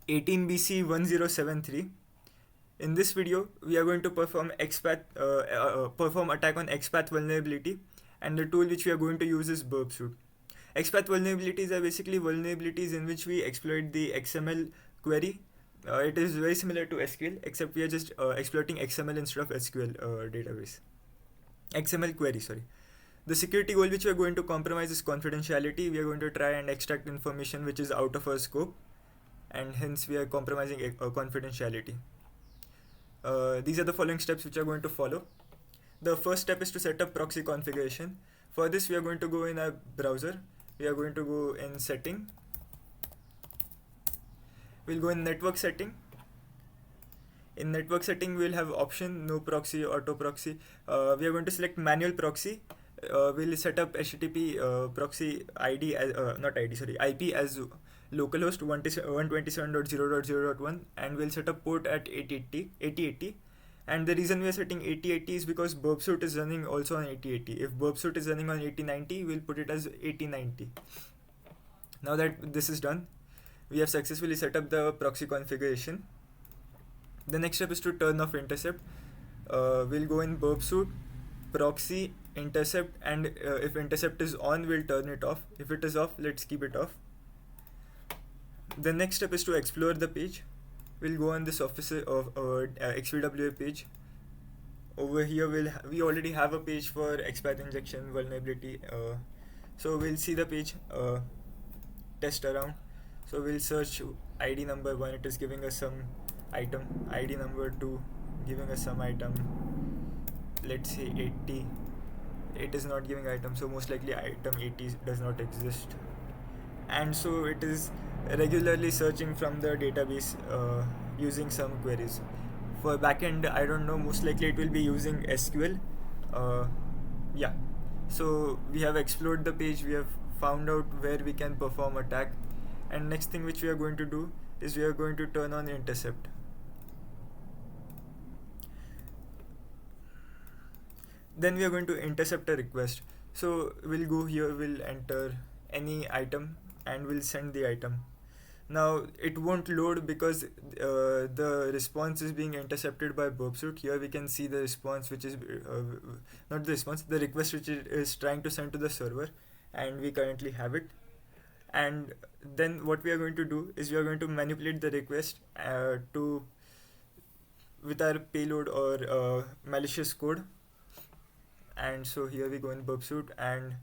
18BC 1073. In this video, we are going to perform perform attack on Xpath vulnerability, and the tool which we are going to use is Burpsuite. Xpath vulnerabilities are basically vulnerabilities in which we exploit the XML query. It is very similar to SQL, except we are just exploiting XML instead of SQL database. XML query, sorry. The security goal which we are going to compromise is confidentiality. We are going to try and extract information which is out of our scope, and hence we are compromising confidentiality. These are the following steps which are going to follow. The first step is to set up proxy configuration. For this, we are going to go in our browser. We are going to go in setting. We'll go in network setting. In network setting, we'll have option no proxy, auto proxy. We are going to select manual proxy. We'll set up HTTP proxy ID as IP as localhost 127.0.0.1, and we'll set up port at 8080. And the reason we are setting 8080 is because Burpsuite is running also on 8080. If Burpsuite is running on 8090, we'll put it as 8090. Now that this is done, we have successfully set up the proxy configuration. The next step is to turn off intercept. We'll go in Burpsuite, proxy, intercept, and if intercept is on, we'll turn it off. If it is off, let's keep it off. The next step is to explore the page. We'll go on this officer of XVWA page. Over here, we already have a page for Xpath injection vulnerability. So we'll see the page, test around. So we'll search ID number 1. It is giving us some item. ID number 2 giving us some item. Let's say 80. It is not giving item, so most likely item 80 does not exist. And so it is regularly searching from the database using some queries. For backend, I don't know, most likely it will be using SQL. Yeah, so we have explored the page, we have found out where we can perform attack, and next thing which we are going to do is we are going to turn on intercept. Then we are going to intercept a request. So we'll go here, we'll enter any item, and we'll send the item. Now it won't load because the response is being intercepted by Burpsuite. Here we can see the response, which is not the response, the request which it is trying to send to the server, and we currently have it. And then what we are going to do is we are going to manipulate the request with our payload or malicious code. And so here we go in Burpsuite, and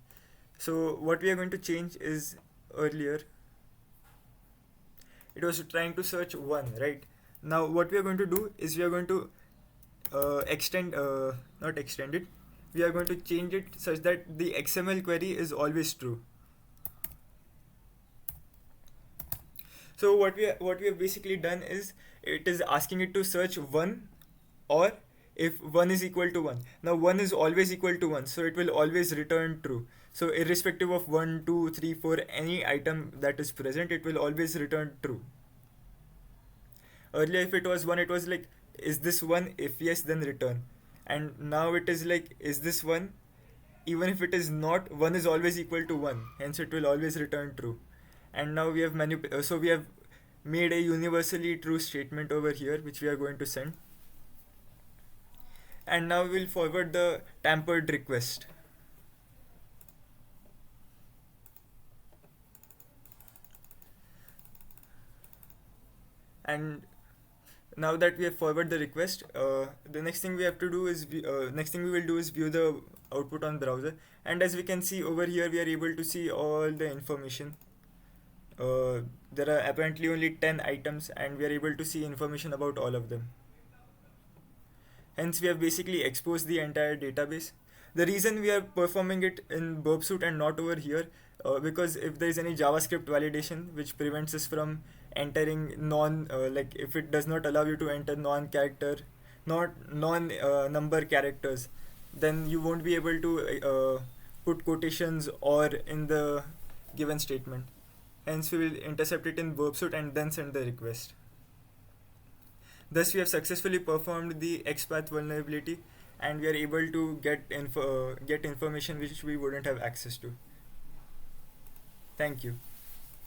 so what we are going to change is, earlier it was trying to search 1, right? Now what we are going to do is we are going to not extend it, we are going to change it such that the XML query is always true. So what we have basically done is, it is asking it to search 1, or if 1 is equal to 1. Now 1 is always equal to 1, so it will always return true. So irrespective of 1, 2, 3, 4, any item that is present, it will always return true. Earlier if it was 1, it was like, is this 1? If yes, then return. And now it is like, is this 1? Even if it is not, 1 is always equal to 1, hence it will always return true. And now we have so we have made a universally true statement over here, which we are going to send. And now we'll forward the tampered request. And now that we have forwarded the request, the next thing we have to do is we will do is view the output on browser. And as we can see over here, we are able to see all the information. There are apparently only 10 items, and we are able to see information about all of them. Hence, we have basically exposed the entire database. The reason we are performing it in Burpsuite and not over here, because if there is any JavaScript validation which prevents us from entering like if it does not allow you to enter non-number characters, then you won't be able to put quotations or in the given statement. Hence, we will intercept it in Burpsuite and then send the request. Thus, we have successfully performed the Xpath vulnerability, and we are able to get information which we wouldn't have access to. Thank you.